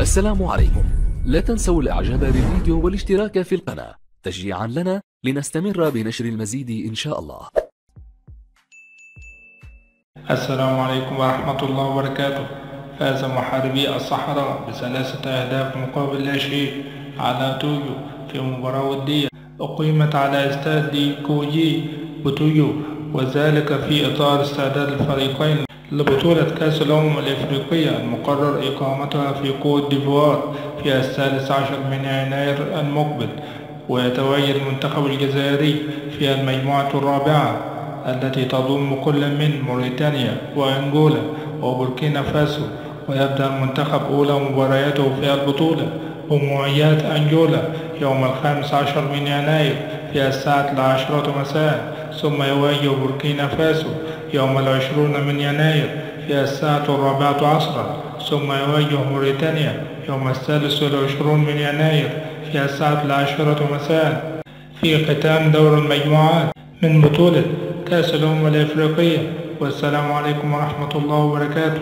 السلام عليكم. لا تنسوا الاعجاب بالفيديو والاشتراك في القناة تشجيعا لنا لنستمر بنشر المزيد إن شاء الله. السلام عليكم ورحمة الله وبركاته. فاز محاربي الصحراء ب3 أهداف مقابل لا شيء على تويو في مباراة ودية أقيمت على استاد دي كوجي بوتويو، وذلك في إطار استعداد الفريقين لبطولة كأس الأمم الإفريقية المقرر إقامتها في كوت ديفوار في 13 من يناير المقبل. ويتواجد المنتخب الجزائري في المجموعة الرابعة التي تضم كل من موريتانيا وأنغولا وبوركينا فاسو. ويبدأ المنتخب أولى مبارياته في البطولة بمواجهة أنغولا يوم 15 من يناير في الساعة 10 مساء، ثم يواجه بوركينا فاسو يوم 20 من يناير في الساعة 14، ثم يواجه موريتانيا يوم 23 من يناير في الساعة 10 مساء في ختام دور المجموعات من بطولة كأس الأمم الإفريقية. والسلام عليكم ورحمة الله وبركاته.